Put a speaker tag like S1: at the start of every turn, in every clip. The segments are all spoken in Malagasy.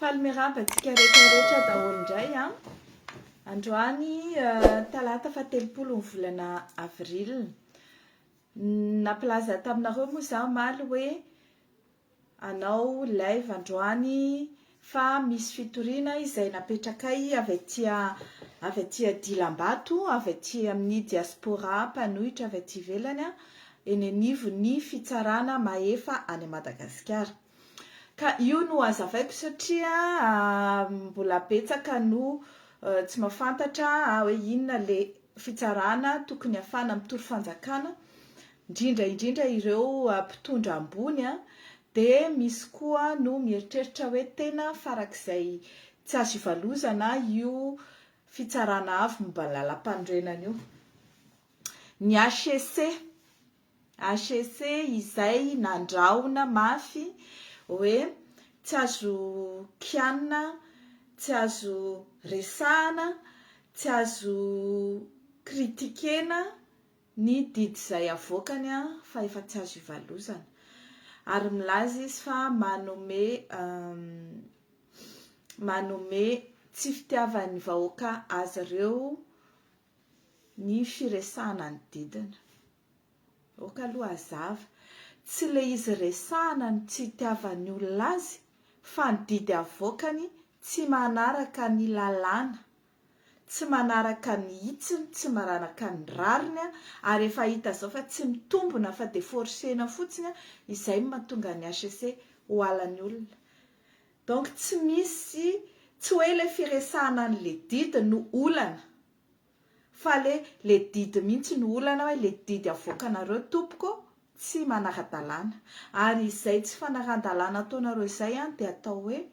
S1: Falmerabantsika rehetrarehetra daholo indray a. Androany talata fahatelopolo ny volana avril. Naplaza taminareo moa zaho maly hoe anao live androany fa misy fitoriana izay napetrakay avy aty Dilambato, avy aty amin'ny diaspora mpanohitra avy aty ivelany eny anivo ny fitsarana mahefa any Madagasikara. Ka io no azavaiko satria mbola betsaka no tsy mahafantatra hoe inona le fitsarana tokony hafana mitoro fanjakana, indrindra ireo mpitondra ambony dia misy koa no mieritreritra hoe tena farak'izay tsy azo ivalozana io fitsarana avy momba ny lalam-pandrenana io. Ny HCC izay nandraona mafy hoe tsy azo kianina, tsy azo resahana, tsy azo kritikena ny didy izay avoakany fa efa tsy azo ivalozana. Ary milaza izy fa manome tsy fitiavan'ny vahoaka azy ireo ny firesahana ny didiny. Oka aloha hazava, tsy le izy resahana ny tsy itiavan'ny olona azy, fa ny didy avoakany tsy manaraka ny lalàna, tsy manaraka ny hitsiny, tsy manaraka ny rariny, ary efa hita zao fa tsy mitombona fa dia forsena fotsiny, izay mahatonga ny HCC ho halan'ny olona. Donc tsy hoe le firesahana an'le didy no olana, fa le didy mihitsy no olana, hoe le didy avoakanareo tompoko tsy manara-dalàna. Ary izay tsy fanaran-dalàna ataonareo izay dia atao hoe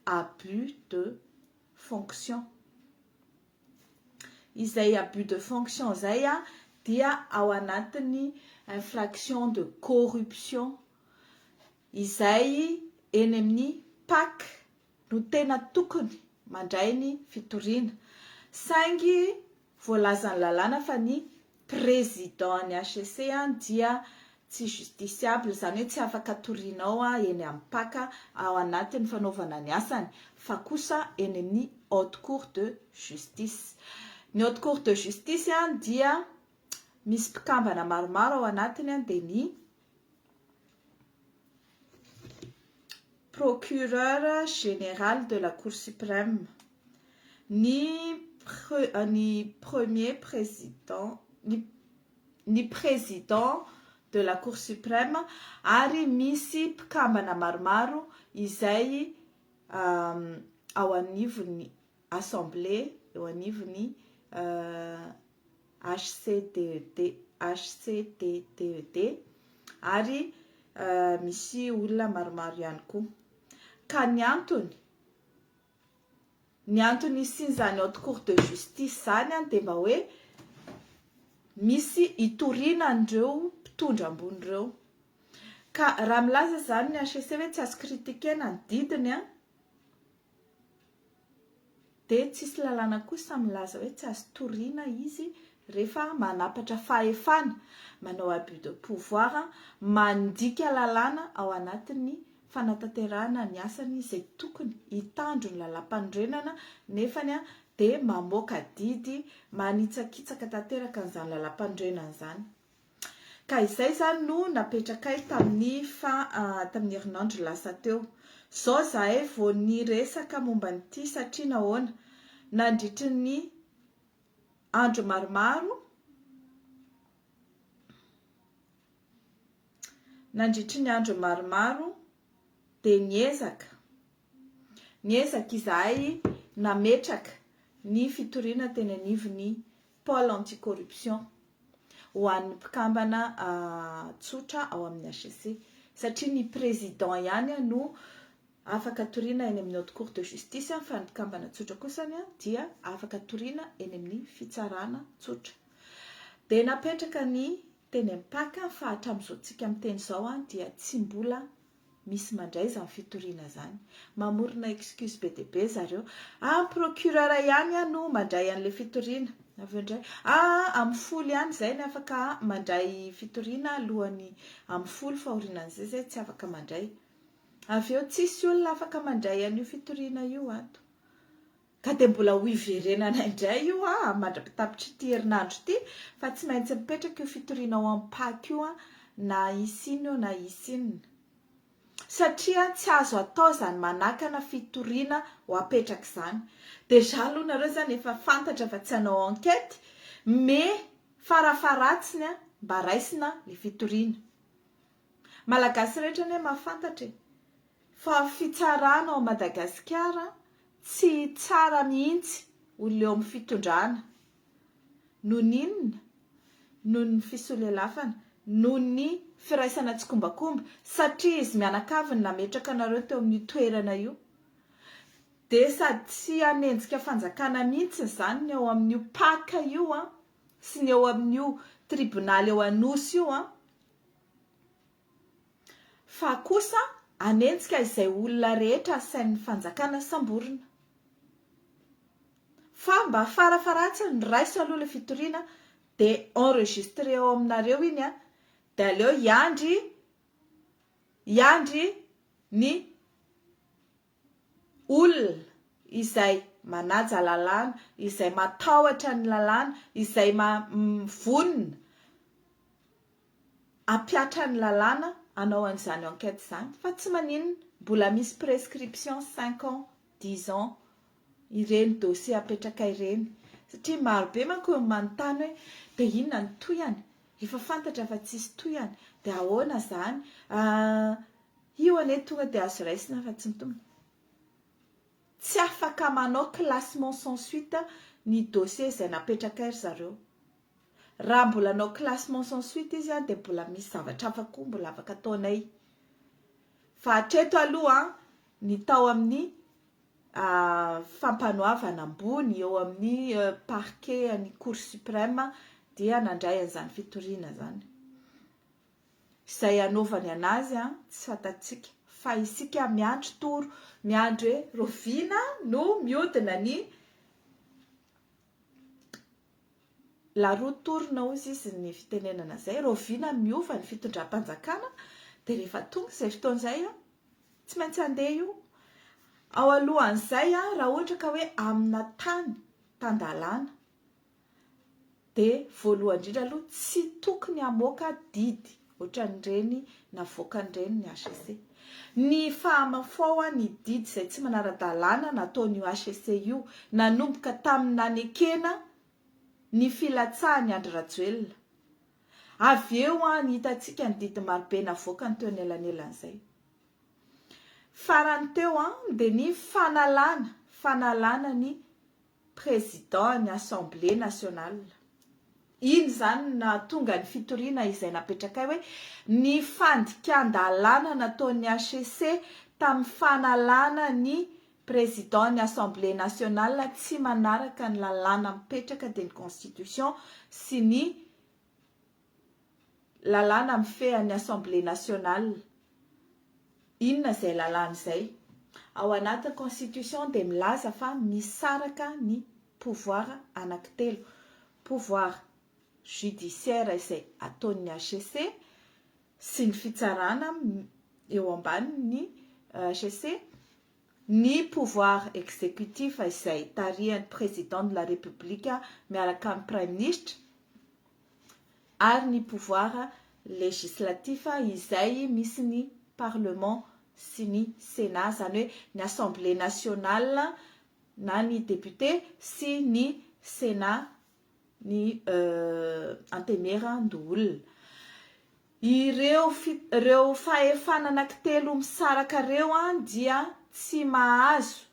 S1: abus de fonction. Izay abus de fonction izay dia ao anatin'ny infraction de corruption izay eny amin'ny PAC no tena tokony mandray ny fitoriana. Saingy voalazan'ny lalàna fa ny président ny HCC dia tsy justiciable, izany hoe tsy afaka torianao eny amin'ny PAC ao anatin'ny fanaovana ny asany, fa kosa eny amin'ny haute cour de justice. Ny haute cour de justice dia misy mpikambana maromaro ao anatiny, dia ny procureur général de la cour suprême, ny président de la cour suprême, ary misy mpikambana maromaro izay ao anivon'ny assemblée, ao anivon'ny HCTTED, ary misy olona maromaro ihany koa. Ka ny antony isin'izany haute cour de justice zany dia mba hoe misy itoriana an'ireo mpitondra ambony ireo. Ka raha milaza zany ny HCC hoe tsy azo kritikena ny didiny dia tsisy lalàna kosa milaza hoe tsy azo toriana izy rehefa manapatra fahefana, manao abus de pouvoir, mandika lalàna ao anatin'ny fanatanterahana ny asany izay tokony hitandro ny lalam-pandrenana, nefany dia mamoaka didy, manitsakitsaka tanteraka an'izany lalam-pandrenana izany. Ka izay zany no napetrakay tamin'ny herinandro lasa teo. Zao zahay vao niresaka momba nyity satria nahoana nandritry ny andro maromaro dia niezaka izahay nametraka ny fitoriana teny anivon'ny pôle anticorruption ho an'ny mpikambana tsotra ao amin'ny HCC, satria ny président ihany no afaka toriana eny amin'ny haute cour de justice, fa ny mpikambana tsotra kosany dia afaka toriana eny amin'ny fitsarana tsotra. Dia napetraka ny teny amin'ny PAC fa hatramin'izao tsika amin'ny teny izao dia tsy mbola misy mandray izany fitoriana izany. Mamorona excuse be dia be zareo. Procureur ihany no mandray an'ilay fitoriana. Avy ndray amin'ny folo ihany izay ny afaka mandray fitoriana, alohany amin'ny folo fa aorianan'izay tsy afaka mandray. avy eo tsisy olona afaka mandray an'io fitoriana io ato ka dia mbola ho iverenana indray io mandrapitapitra ity herinandro ity fa tsy maintsy mipetraka io fitoriana ao amin'ny Pâques io na isiny io na isinina satria tsy azo atao zany manakana fitoriana ho apetraka izany. Deja aloha nareo zany efa fantatra fa tsy hanao enquête mais farafaratsiny mba raisina le fitoriana. Malagasy rehetra ne mahafantatra fa fitsarana ao Madagasikara tsy tsara mihitsy olona eo amin'ny fitondrana noho n'inona noho ny fisolelafana noho ny firaisana tsikombakomba satria izy mianakavy nametraka anareo teo amin'ny toerana io dia sady tsy hanenjika fanjakana mihitsy izany ny eo amin'io Pâques io sy ny eo amin'io tribunal eo Anosy io fa kosa hanenjika izay olona rehetra asain'ny fanjakana samborina. Fa mba farafaratsiny raiso aloha le fitoriana dia enregistré ao aminareo iny dia aleo iandry ny olona izay manaja lalàna, izay matahotra ny lalàna, izay vonona ampiatra ny lalàna anao an'izany enquête izany fa tsy maninona mbola misy prescription 5 ans 10 ans ireny dossier apetraka ireny satria marobe manko manontany hoe dia inona ny tohany efa fantatra fa tsisy tohany dia ahoana izany io ane tonga dia azo raisina fa tsy mitombo. Tsy afaka manao classement sans suite ny dossier izay napetraka ry zareo. Raha mbola anao classement sans suite izy dia mbola misy zavatra hafa koa mbola afaka ataonay. Fa hatreto aloha ny tao amin'ny fampanoavana ambony eo amin'ny parquet ny Cour suprême dia nandray an'izany fitoriana zany. Izay anaovany anazy tsy fantatsika fa isika miandry toro, miandry hoe roviana no miodina ny la roue tourne hozy izy ny fitenenana zay, roviana miova ny fitondram-panjakana dia rehefa tonga izay fotoan'izay tsy maintsy handeha io. Ao alohan'izay raha ohatra ka hoe amina tan-dalàna dia voalohany indrindra aloha tsy tokony hamoaka didy ohatran'ireny navoakan'ireny ny HCC. Ny fahamafao ny didy izay tsy manara-dalàna nataon'io HCC io nanomboka tamin'ny nanekena ny filatsahany Andry Rajoelina. Avy eo ny hitantsika ny didy marobe navoakany teo ny elanelan'izay. Farany teo dia ny fanalana ny président ny Assemblée nationale. Iny zany nahatonga ny fitoriana izay napetraka hoe ny fandikan-dalàna nataon'ny HCC tamin'ny fanalana ny président ny Assemblée nationale tsy manaraka ny lalàna mipetraka dia ny constitution sy ny lalàna mifehan'ny Assemblée nationale. Inona izay lalàna izay? Ao anatin'ny constitution dia milaza fa misaraka ny pouvoir anankitelo. Pouvoir judiciaire izay ataon'ny HCC sy ny fitsarana eo ambanin'ny HCC, ny pouvoir exécutif izay tarihan'ny président de la république miaraka amin'ny prime ministre ary ny pouvoir législatif izay misy ny parlement sy ny sénat zany hoe ny assemblée nationale na ny député sy ny sénat ny antemeran-doholona. Ireo fahefana anankitelo misaraka reo dia tsy mahazo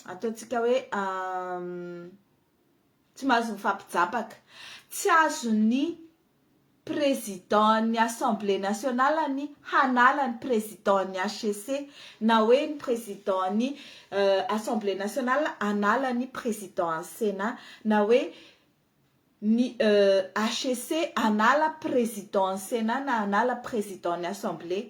S1: ataontsika hoe tsy mahazo mifampijabaka. Tsy azo ny président ny Assemblée nationale ny hanala ny président ny HCC na hoe ny président ny Assemblée nationale hanala ny président ny Sénat na hoe ny HCC hanala président ny Sénat na hanala président ny Assemblée